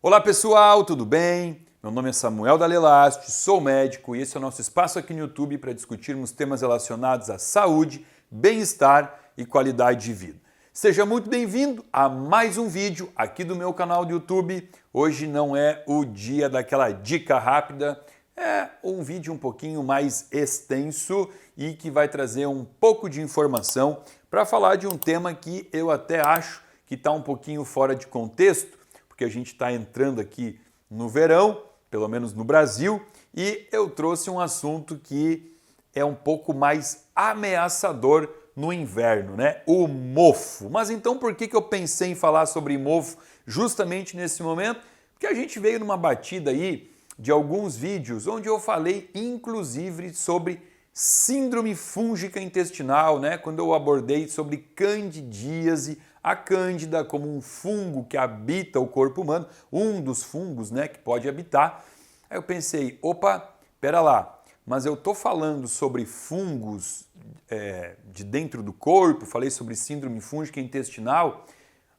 Olá pessoal, tudo bem? Meu nome é Samuel Dalelast, sou médico e esse é o nosso espaço aqui no YouTube para discutirmos temas relacionados à saúde, bem-estar e qualidade de vida. Seja muito bem-vindo a mais um vídeo aqui do meu canal do YouTube. Hoje não é o dia daquela dica rápida, é um vídeo um pouquinho mais extenso e que vai trazer um pouco de informação para falar de um tema que eu até acho que está um pouquinho fora de contexto, porque a gente está entrando aqui no verão, pelo menos no Brasil, e eu trouxe um assunto que é um pouco mais ameaçador no inverno, né? O mofo. Mas então por que eu pensei em falar sobre mofo justamente nesse momento? Porque a gente veio numa batida aí de alguns vídeos onde eu falei inclusive sobre síndrome fúngica intestinal, né? Quando eu abordei sobre candidíase, a cândida como um fungo que habita o corpo humano, um dos fungos, né, que pode habitar. Aí eu pensei, opa, pera lá, mas eu tô falando sobre fungos de dentro do corpo, falei sobre síndrome fúngica intestinal,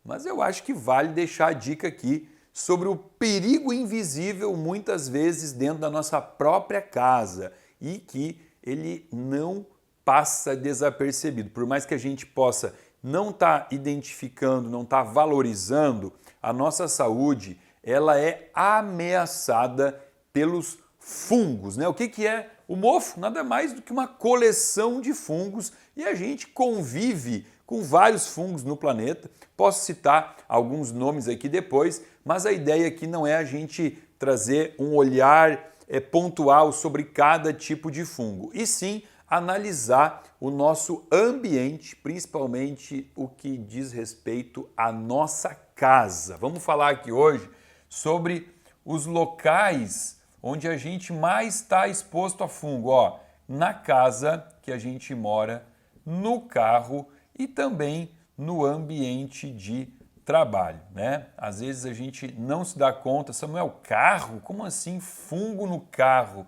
mas eu acho que vale deixar a dica aqui sobre o perigo invisível muitas vezes dentro da nossa própria casa e que ele não passa desapercebido. Por mais que a gente possa não está identificando, não está valorizando, a nossa saúde ela é ameaçada pelos fungos, né? O que é o mofo? Nada mais do que uma coleção de fungos e a gente convive com vários fungos no planeta. Posso citar alguns nomes aqui depois, mas a ideia aqui não é a gente trazer um olhar pontual sobre cada tipo de fungo, e sim analisar o nosso ambiente, principalmente o que diz respeito à nossa casa. Vamos falar aqui hoje sobre os locais onde a gente mais está exposto a fungo, ó, na casa que a gente mora, no carro e também no ambiente de trabalho, né? Às vezes a gente não se dá conta, Samuel, carro? Como assim fungo no carro?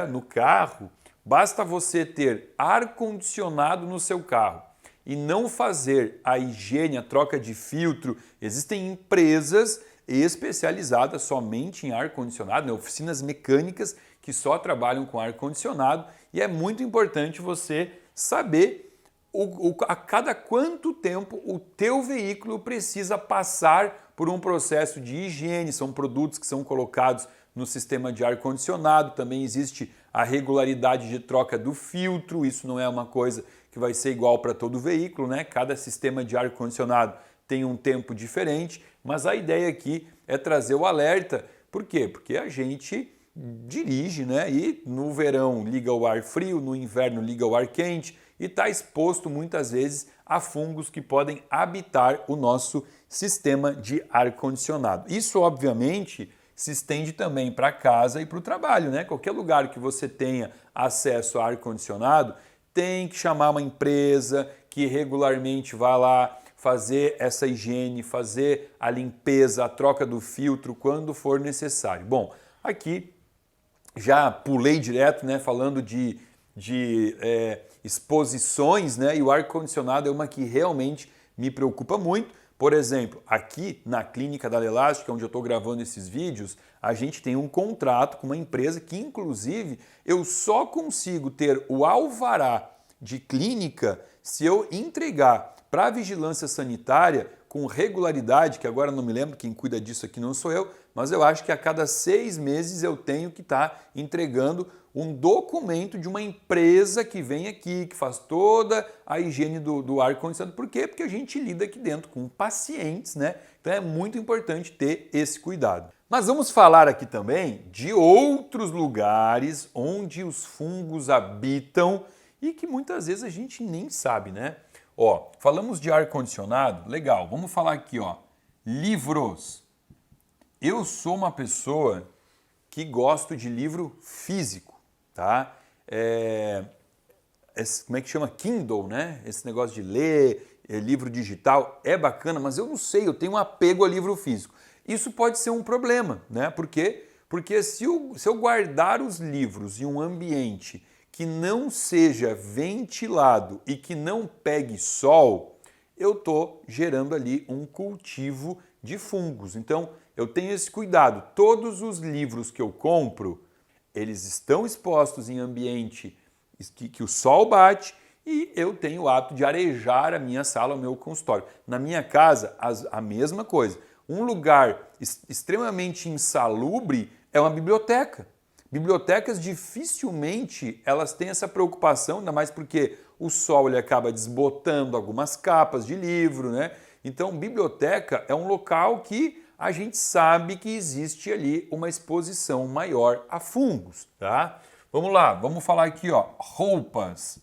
No carro. Basta você ter ar-condicionado no seu carro e não fazer a higiene, a troca de filtro. Existem empresas especializadas somente em ar-condicionado, né? Oficinas mecânicas que só trabalham com ar-condicionado, e é muito importante você saber a cada quanto tempo o teu veículo precisa passar por um processo de higiene. São produtos que são colocados no sistema de ar-condicionado, também existe a regularidade de troca do filtro, isso não é uma coisa que vai ser igual para todo veículo, né? Cada sistema de ar-condicionado tem um tempo diferente, mas a ideia aqui é trazer o alerta. Por quê? Porque a gente dirige, né? E no verão liga o ar frio, no inverno liga o ar quente e está exposto muitas vezes a fungos que podem habitar o nosso sistema de ar-condicionado. Isso, obviamente, se estende também para casa e para o trabalho, né? Qualquer lugar que você tenha acesso a ar-condicionado, tem que chamar uma empresa que regularmente vá lá fazer essa higiene, fazer a limpeza, a troca do filtro quando for necessário. Bom, aqui já pulei direto, né, falando de exposições, né, e o ar-condicionado é uma que realmente me preocupa muito. Por exemplo, aqui na clínica da Elástica, onde eu estou gravando esses vídeos, a gente tem um contrato com uma empresa que, inclusive, eu só consigo ter o alvará de clínica se eu entregar para a vigilância sanitária com regularidade, que agora não me lembro, quem cuida disso aqui não sou eu, mas eu acho que a cada 6 meses eu tenho que estar entregando um documento de uma empresa que vem aqui, que faz toda a higiene do ar-condicionado. Por quê? Porque a gente lida aqui dentro com pacientes, né? Então é muito importante ter esse cuidado. Mas vamos falar aqui também de outros lugares onde os fungos habitam e que muitas vezes a gente nem sabe, né? Ó, falamos de ar-condicionado, legal, vamos falar aqui, ó, livros. Eu sou uma pessoa que gosto de livro físico, tá? Como é que chama? Kindle, né? Esse negócio de ler, livro digital, é bacana, mas eu não sei, eu tenho um apego a livro físico. Isso pode ser um problema, né? Por quê? Porque se eu guardar os livros em um ambiente que não seja ventilado e que não pegue sol, eu estou gerando ali um cultivo de fungos. Então, eu tenho esse cuidado. Todos os livros que eu compro, eles estão expostos em ambiente que o sol bate e eu tenho o hábito de arejar a minha sala, o meu consultório. Na minha casa, a mesma coisa. Um lugar extremamente insalubre é uma biblioteca. Bibliotecas dificilmente elas têm essa preocupação, ainda mais porque o sol ele acaba desbotando algumas capas de livro, né? Então, biblioteca é um local que a gente sabe que existe ali uma exposição maior a fungos, tá? Vamos lá, vamos falar aqui, ó, roupas.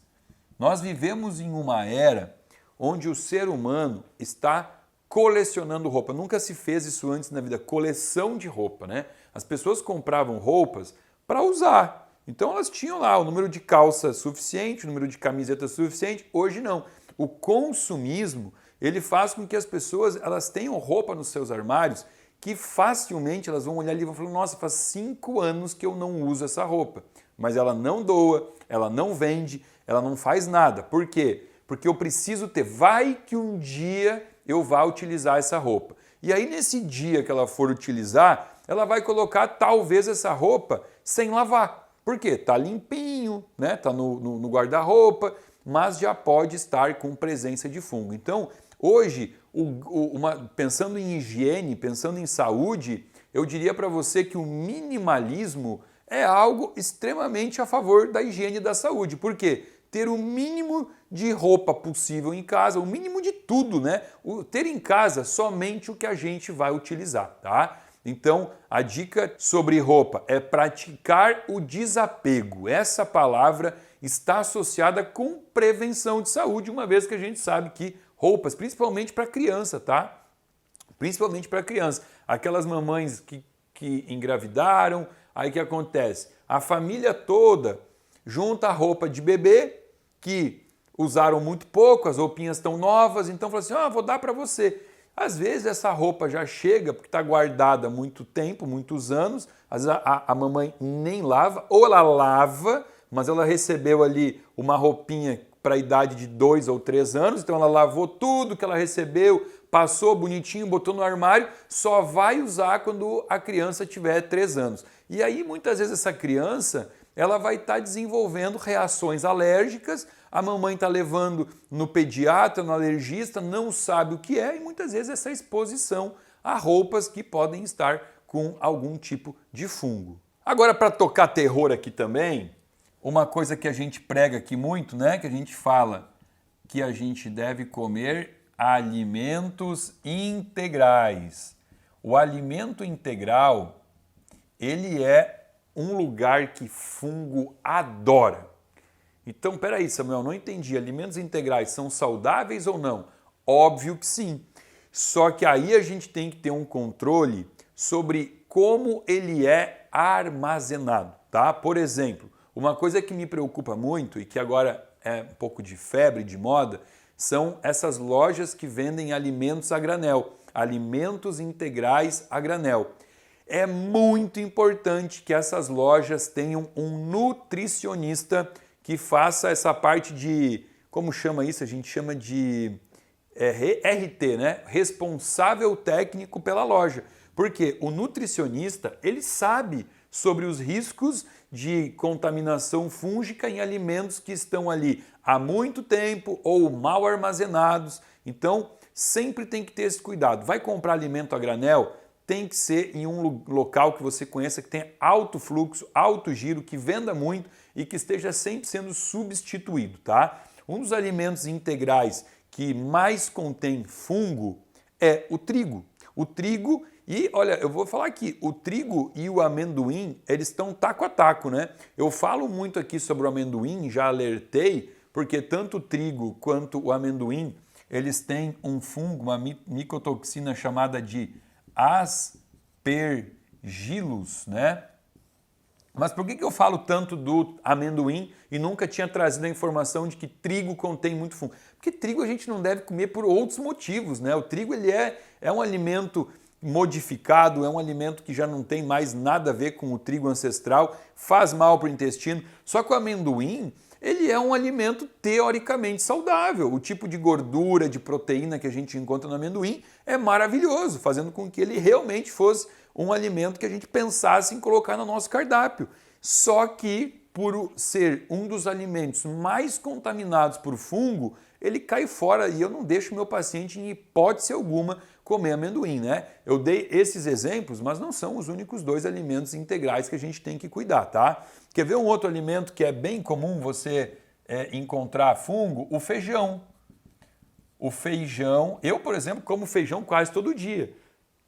Nós vivemos em uma era onde o ser humano está colecionando roupa. Nunca se fez isso antes na vida, coleção de roupa, né? As pessoas compravam roupas para usar. Então elas tinham lá o número de calça suficiente, o número de camiseta suficiente. Hoje não. O consumismo, ele faz com que as pessoas elas tenham roupa nos seus armários que facilmente elas vão olhar ali e vão falar, nossa, faz 5 anos que eu não uso essa roupa. Mas ela não doa, ela não vende, ela não faz nada. Por quê? Porque eu preciso ter. Vai que um dia eu vá utilizar essa roupa. E aí nesse dia que ela for utilizar, ela vai colocar talvez essa roupa sem lavar. Por quê? Tá limpinho, né? Tá no guarda-roupa, mas já pode estar com presença de fungo. Então, hoje, pensando em higiene, pensando em saúde, eu diria para você que o minimalismo é algo extremamente a favor da higiene e da saúde. Por quê? Ter o mínimo de roupa possível em casa, o mínimo de tudo, né? Ter em casa somente o que a gente vai utilizar, tá? Então, a dica sobre roupa é praticar o desapego. Essa palavra está associada com prevenção de saúde, uma vez que a gente sabe que roupas, principalmente para criança, tá? Principalmente para criança. Aquelas mamães que engravidaram, aí o que acontece? A família toda junta a roupa de bebê, que usaram muito pouco, as roupinhas estão novas, então fala assim, vou dar para você. Às vezes essa roupa já chega, porque está guardada há muito tempo, muitos anos, às vezes a mamãe nem lava, ou ela lava, mas ela recebeu ali uma roupinha para a idade de 2 ou 3 anos, então ela lavou tudo que ela recebeu, passou bonitinho, botou no armário, só vai usar quando a criança tiver 3 anos. E aí muitas vezes essa criança ela vai estar desenvolvendo reações alérgicas, a mamãe está levando no pediatra, no alergista, não sabe o que é e muitas vezes essa exposição a roupas que podem estar com algum tipo de fungo. Agora, para tocar terror aqui também, uma coisa que a gente prega aqui muito, né, que a gente fala que a gente deve comer alimentos integrais. O alimento integral, ele é um lugar que fungo adora. Então, peraí, Samuel, não entendi. Alimentos integrais são saudáveis ou não? Óbvio que sim. Só que aí a gente tem que ter um controle sobre como ele é armazenado, tá? Por exemplo, uma coisa que me preocupa muito e que agora é um pouco de febre, de moda, são essas lojas que vendem alimentos a granel, alimentos integrais a granel. É muito importante que essas lojas tenham um nutricionista que faça essa parte de, como chama isso? A gente chama de RT, né? Responsável técnico pela loja. Porque o nutricionista, ele sabe sobre os riscos de contaminação fúngica em alimentos que estão ali há muito tempo ou mal armazenados. Então, sempre tem que ter esse cuidado. Vai comprar alimento a granel? Tem que ser em um local que você conheça, que tenha alto fluxo, alto giro, que venda muito e que esteja sempre sendo substituído, tá? Um dos alimentos integrais que mais contém fungo é o trigo. O trigo, e olha, eu vou falar aqui, o trigo e o amendoim, eles estão taco a taco, né? Eu falo muito aqui sobre o amendoim, já alertei, porque tanto o trigo quanto o amendoim, eles têm um fungo, uma micotoxina chamada de aspergillus, né? Mas por que eu falo tanto do amendoim e nunca tinha trazido a informação de que trigo contém muito fungo? Porque trigo a gente não deve comer por outros motivos, né? O trigo ele é um alimento modificado, é um alimento que já não tem mais nada a ver com o trigo ancestral, faz mal para o intestino. Só que o amendoim ele é um alimento teoricamente saudável. O tipo de gordura, de proteína que a gente encontra no amendoim é maravilhoso, fazendo com que ele realmente fosse um alimento que a gente pensasse em colocar no nosso cardápio. Só que, por ser um dos alimentos mais contaminados por fungo, ele cai fora e eu não deixo meu paciente, em hipótese alguma, comer amendoim, né? Eu dei esses exemplos, mas não são os únicos 2 alimentos integrais que a gente tem que cuidar, tá? Quer ver um outro alimento que é bem comum você encontrar fungo? O feijão. O feijão, eu, por exemplo, como feijão quase todo dia.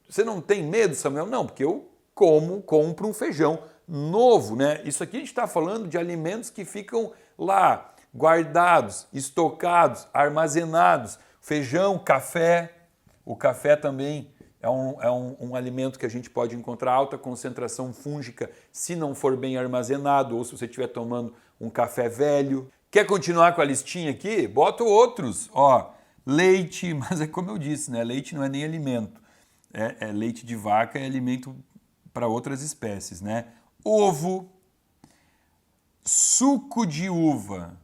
Você não tem medo, Samuel? Não, porque eu compro um feijão novo, né? Isso aqui a gente está falando de alimentos que ficam lá, guardados, estocados, armazenados. Feijão, café. O café também é um alimento que a gente pode encontrar alta concentração fúngica se não for bem armazenado ou se você estiver tomando um café velho. Quer continuar com a listinha aqui? Bota outros. Ó, leite, mas é como eu disse, né? Leite não é nem alimento. Leite de vaca é alimento para outras espécies, né? Ovo, suco de uva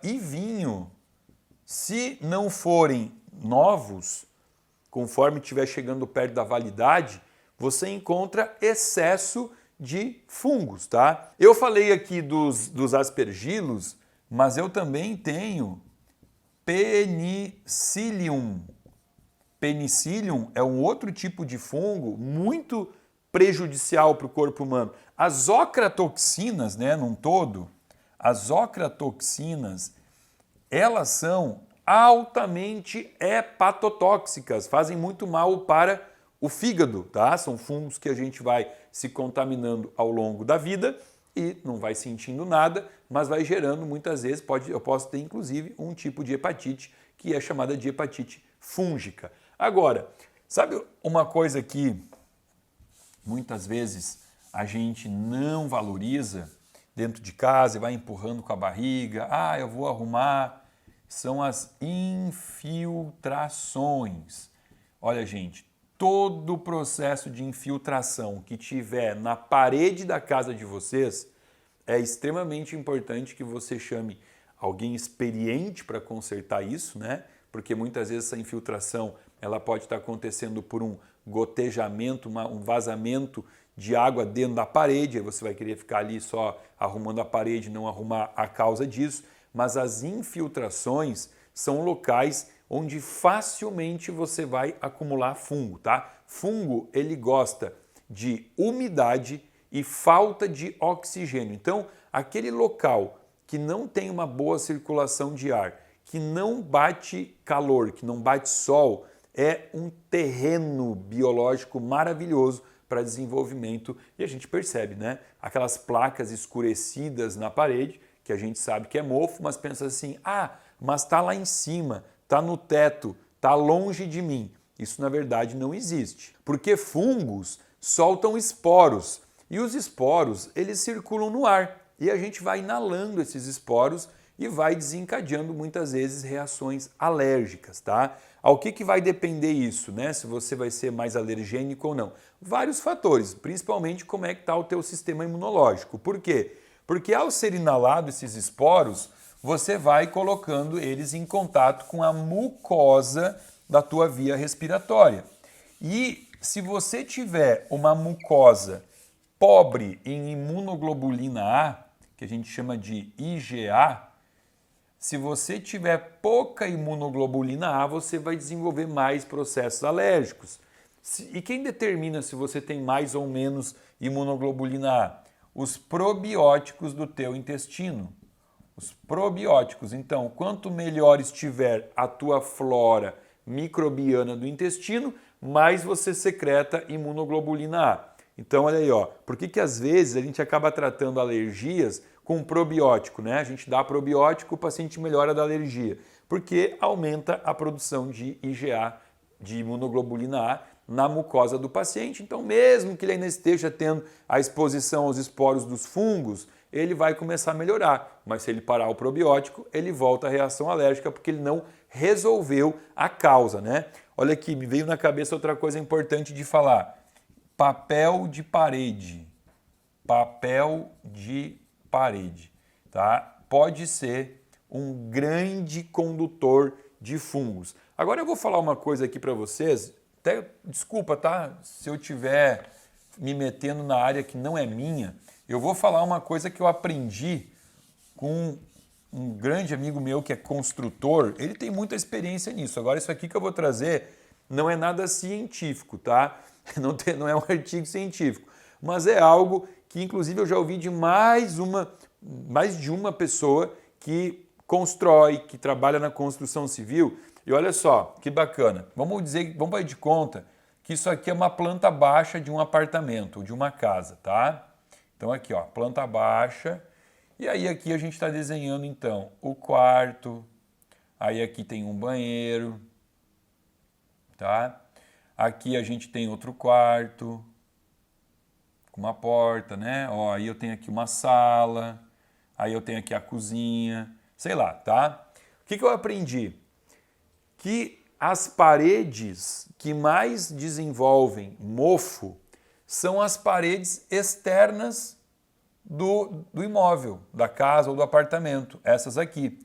e vinho. Se não forem novos, conforme estiver chegando perto da validade, você encontra excesso de fungos, tá? Eu falei aqui dos aspergilos, mas eu também tenho penicillium. Penicillium é um outro tipo de fungo muito prejudicial para o corpo humano. As ocratoxinas, né, num todo, as ocratoxinas, elas são altamente hepatotóxicas, fazem muito mal para o fígado, tá? São fungos que a gente vai se contaminando ao longo da vida e não vai sentindo nada, mas vai gerando muitas vezes, eu posso ter inclusive um tipo de hepatite que é chamada de hepatite fúngica. Agora, sabe uma coisa que muitas vezes a gente não valoriza dentro de casa e vai empurrando com a barriga? Ah, eu vou arrumar. São as infiltrações. Olha, gente, todo o processo de infiltração que tiver na parede da casa de vocês, é extremamente importante que você chame alguém experiente para consertar isso, né? Porque muitas vezes essa infiltração ela pode estar acontecendo por um gotejamento, um vazamento de água dentro da parede, aí você vai querer ficar ali só arrumando a parede, não arrumar a causa disso, mas as infiltrações são locais onde facilmente você vai acumular fungo, tá? Fungo, ele gosta de umidade e falta de oxigênio. Então, aquele local que não tem uma boa circulação de ar, que não bate calor, que não bate sol, é um terreno biológico maravilhoso para desenvolvimento e a gente percebe, né? Aquelas placas escurecidas na parede, que a gente sabe que é mofo, mas pensa assim, mas está lá em cima, está no teto, está longe de mim. Isso na verdade não existe, porque fungos soltam esporos e os esporos eles circulam no ar e a gente vai inalando esses esporos e vai desencadeando muitas vezes reações alérgicas, tá? Ao que vai depender isso, né? Se você vai ser mais alergênico ou não? Vários fatores, principalmente como é que está o teu sistema imunológico. Por quê? Porque ao ser inalado esses esporos, você vai colocando eles em contato com a mucosa da tua via respiratória. E se você tiver uma mucosa pobre em imunoglobulina A, que a gente chama de IgA, se você tiver pouca imunoglobulina A, você vai desenvolver mais processos alérgicos. E quem determina se você tem mais ou menos imunoglobulina A? Os probióticos do teu intestino. Os probióticos. Então, quanto melhor estiver a tua flora microbiana do intestino, mais você secreta imunoglobulina A. Então, olha aí, ó, por que às vezes a gente acaba tratando alergias com probiótico, né? A gente dá probiótico, o paciente melhora da alergia, porque aumenta a produção de IgA, de imunoglobulina A, na mucosa do paciente. Então, mesmo que ele ainda esteja tendo a exposição aos esporos dos fungos, ele vai começar a melhorar. Mas se ele parar o probiótico, ele volta à reação alérgica, porque ele não resolveu a causa, né? Olha aqui, me veio na cabeça outra coisa importante de falar. Papel de parede. Papel de parede, tá? Pode ser um grande condutor de fungos. Agora eu vou falar uma coisa aqui para vocês, até desculpa, tá? Se eu estiver me metendo na área que não é minha, eu vou falar uma coisa que eu aprendi com um grande amigo meu que é construtor, ele tem muita experiência nisso. Agora isso aqui que eu vou trazer não é nada científico, tá? Não é um artigo científico, mas é algo que inclusive eu já ouvi de mais de uma pessoa que constrói, que trabalha na construção civil. E olha só, que bacana. Vamos fazer de conta que isso aqui é uma planta baixa de um apartamento, de uma casa, tá? Então aqui, ó, planta baixa. E aí aqui a gente está desenhando então o quarto. Aí aqui tem um banheiro, tá? Aqui a gente tem outro quarto com uma porta, né? Ó, aí eu tenho aqui uma sala. Aí eu tenho aqui a cozinha, sei lá, tá? O que eu aprendi? Que as paredes que mais desenvolvem mofo são as paredes externas do imóvel, da casa ou do apartamento, essas aqui.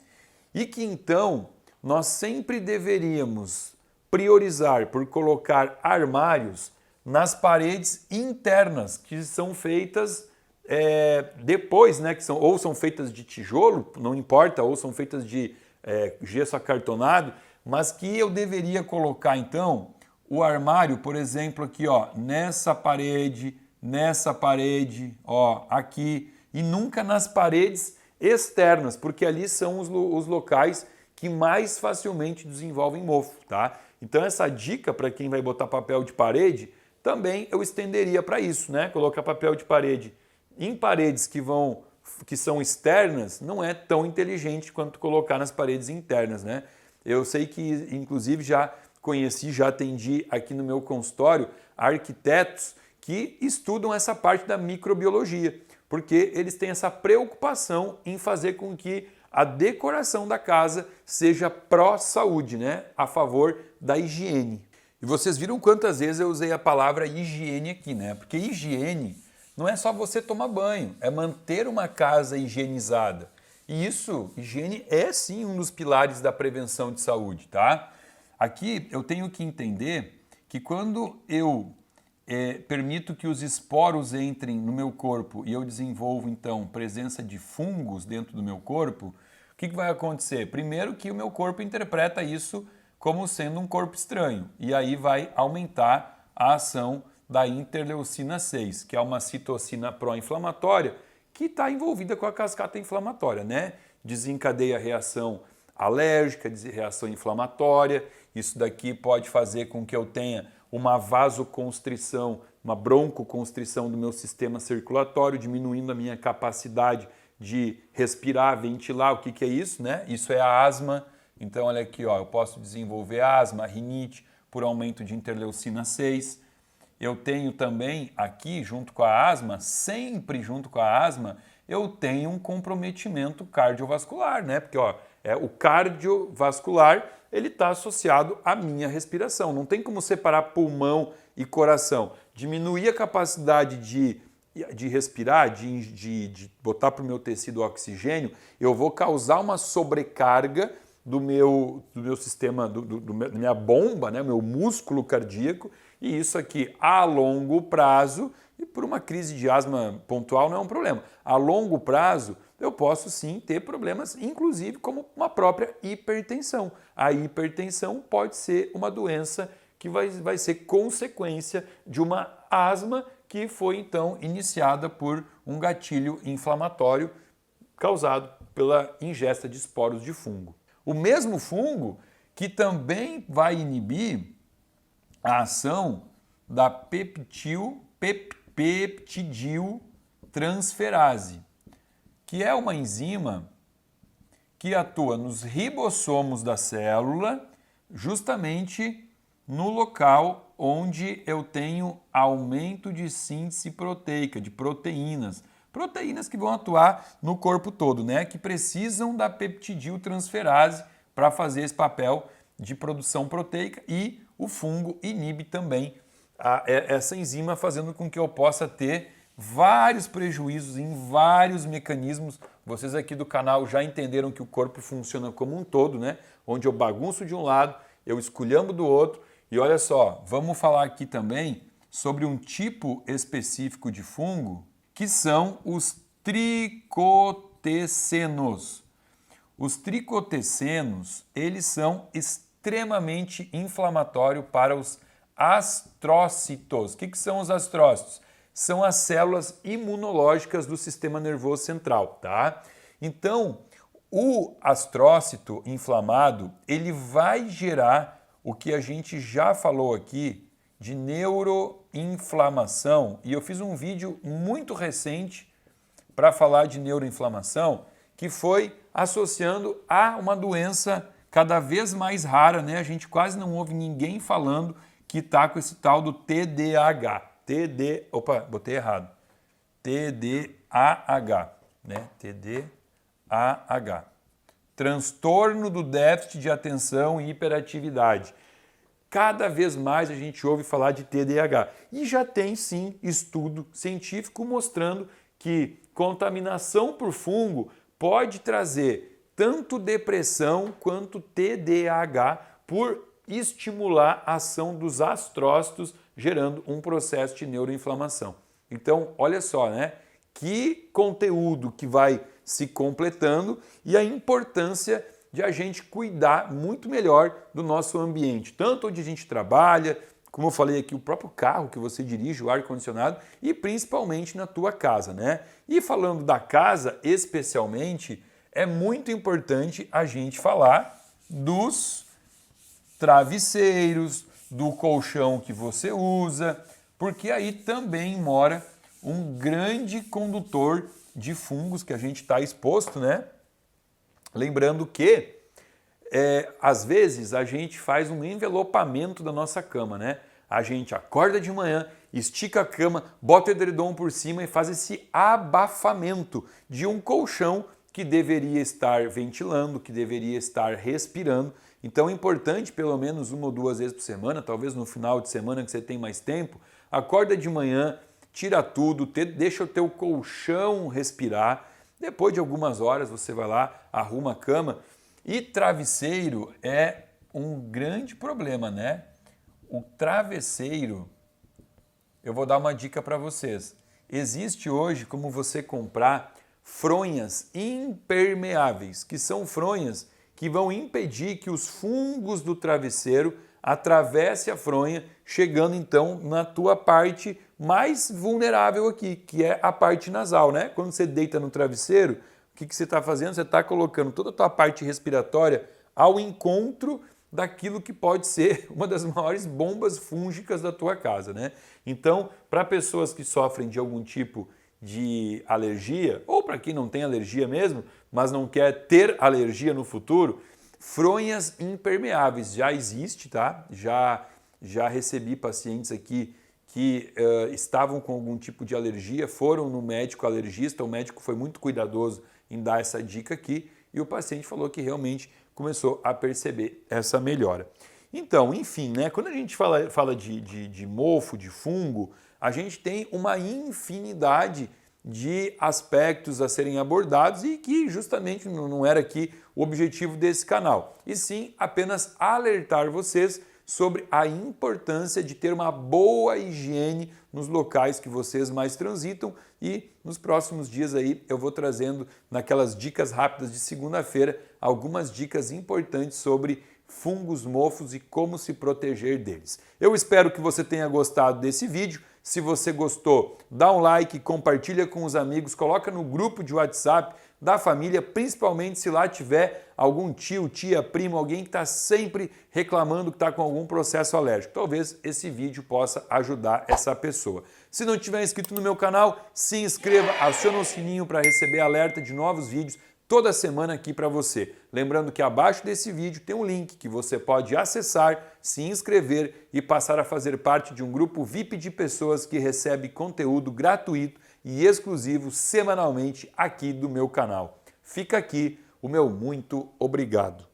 E que então nós sempre deveríamos priorizar por colocar armários nas paredes internas, que são feitas depois, né, que são feitas de tijolo, não importa, ou são feitas de gesso acartonado, mas que eu deveria colocar então o armário, por exemplo, aqui, ó, nessa parede, ó, aqui, e nunca nas paredes externas, porque ali são os locais que mais facilmente desenvolvem mofo, tá? Então essa dica para quem vai botar papel de parede, também eu estenderia para isso, né? Colocar papel de parede em paredes que são externas não é tão inteligente quanto colocar nas paredes internas, né? Eu sei que, inclusive, já atendi aqui no meu consultório arquitetos que estudam essa parte da microbiologia, porque eles têm essa preocupação em fazer com que a decoração da casa seja pró-saúde, né? A favor da higiene. E vocês viram quantas vezes eu usei a palavra higiene aqui, né? Porque higiene não é só você tomar banho, é manter uma casa higienizada. E isso, higiene é sim um dos pilares da prevenção de saúde, tá? Aqui eu tenho que entender que quando eu permito que os esporos entrem no meu corpo e eu desenvolvo então presença de fungos dentro do meu corpo, o que vai acontecer? Primeiro que o meu corpo interpreta isso como sendo um corpo estranho e aí vai aumentar a ação da interleucina 6, que é uma citocina pró-inflamatória que está envolvida com a cascata inflamatória, né? Desencadeia reação alérgica, reação inflamatória. Isso daqui pode fazer com que eu tenha uma vasoconstrição, uma broncoconstrição do meu sistema circulatório, diminuindo a minha capacidade de respirar, ventilar. O que é isso, né? Isso é a asma. Então, olha aqui, ó, eu posso desenvolver asma, rinite, por aumento de interleucina 6. Eu tenho também aqui, junto com a asma, sempre junto com a asma, eu tenho um comprometimento cardiovascular, né? Porque ó, o cardiovascular ele está associado à minha respiração. Não tem como separar pulmão e coração. Diminuir a capacidade de respirar, de botar para o meu tecido oxigênio, eu vou causar uma sobrecarga do meu sistema, da minha bomba, né? Meu músculo cardíaco. E isso aqui, a longo prazo, e por uma crise de asma pontual não é um problema. A longo prazo, eu posso sim ter problemas, inclusive como uma própria hipertensão. A hipertensão pode ser uma doença que vai ser consequência de uma asma que foi então iniciada por um gatilho inflamatório causado pela ingesta de esporos de fungo. O mesmo fungo que também vai inibir a ação da peptidiltransferase, que é uma enzima que atua nos ribossomos da célula, justamente no local onde eu tenho aumento de síntese proteica, de proteínas. Proteínas que vão atuar no corpo todo, né? Que precisam da peptidiltransferase para fazer esse papel de produção proteica e o fungo inibe também essa enzima, fazendo com que eu possa ter vários prejuízos em vários mecanismos. Vocês aqui do canal já entenderam que o corpo funciona como um todo, né? Onde eu bagunço de um lado, eu esculhambo do outro. E olha só, vamos falar aqui também sobre um tipo específico de fungo, que são os tricotecenos. Os tricotecenos, eles são extremamente inflamatórios para os astrócitos. O que são os astrócitos? São as células imunológicas do sistema nervoso central, tá? Então, o astrócito inflamado, ele vai gerar o que a gente já falou aqui de neuroinflamação, e eu fiz um vídeo muito recente para falar de neuroinflamação, que foi associando a uma doença cada vez mais rara, né? A gente quase não ouve ninguém falando que está com esse tal do TDAH. Opa, botei errado. TDAH, né? TDAH. Transtorno do déficit de atenção e hiperatividade. Cada vez mais a gente ouve falar de TDAH. E já tem sim estudo científico mostrando que contaminação por fungo pode trazer tanto depressão quanto TDAH por estimular a ação dos astrócitos, gerando um processo de neuroinflamação. Então, olha só, né? Que conteúdo que vai se completando e a importância de a gente cuidar muito melhor do nosso ambiente, tanto onde a gente trabalha, como eu falei aqui, o próprio carro que você dirige, o ar-condicionado, e principalmente na tua casa, né? E falando da casa, especialmente, é muito importante a gente falar dos travesseiros, do colchão que você usa, porque aí também mora um grande condutor de fungos que a gente está exposto, né? Lembrando que, às vezes, a gente faz um envelopamento da nossa cama, né? A gente acorda de manhã, estica a cama, bota o edredom por cima e faz esse abafamento de um colchão que deveria estar ventilando, que deveria estar respirando. Então é importante, pelo menos 1 ou 2 vezes por semana, talvez no final de semana que você tem mais tempo, acorda de manhã, tira tudo, deixa o teu colchão respirar. Depois de algumas horas você vai lá, arruma a cama. E travesseiro é um grande problema, né? O travesseiro, eu vou dar uma dica para vocês. Existe hoje como você comprar fronhas impermeáveis, que são fronhas que vão impedir que os fungos do travesseiro atravessem a fronha, chegando então na tua parte mais vulnerável aqui, que é a parte nasal, né? Quando você deita no travesseiro, o que você está fazendo? Você está colocando toda a tua parte respiratória ao encontro daquilo que pode ser uma das maiores bombas fúngicas da tua casa, né? Então, para pessoas que sofrem de algum tipo de alergia, ou para quem não tem alergia mesmo, mas não quer ter alergia no futuro, fronhas impermeáveis já existe, tá? Já recebi pacientes aqui que estavam com algum tipo de alergia, foram no médico alergista, o médico foi muito cuidadoso em dar essa dica aqui e o paciente falou que realmente começou a perceber essa melhora. Então, enfim, né? Quando a gente fala de mofo, de fungo, a gente tem uma infinidade de aspectos a serem abordados e que justamente não era aqui o objetivo desse canal, e sim apenas alertar vocês sobre a importância de ter uma boa higiene nos locais que vocês mais transitam e nos próximos dias aí eu vou trazendo naquelas dicas rápidas de segunda-feira algumas dicas importantes sobre fungos, mofos e como se proteger deles. Eu espero que você tenha gostado desse vídeo. Se você gostou, dá um like, compartilha com os amigos, coloca no grupo de WhatsApp da família, principalmente se lá tiver algum tio, tia, primo, alguém que está sempre reclamando que está com algum processo alérgico. Talvez esse vídeo possa ajudar essa pessoa. Se não tiver inscrito no meu canal, se inscreva, aciona o sininho para receber alerta de novos vídeos toda semana aqui para você. Lembrando que abaixo desse vídeo tem um link que você pode acessar, se inscrever e passar a fazer parte de um grupo VIP de pessoas que recebe conteúdo gratuito e exclusivo semanalmente aqui do meu canal. Fica aqui o meu muito obrigado.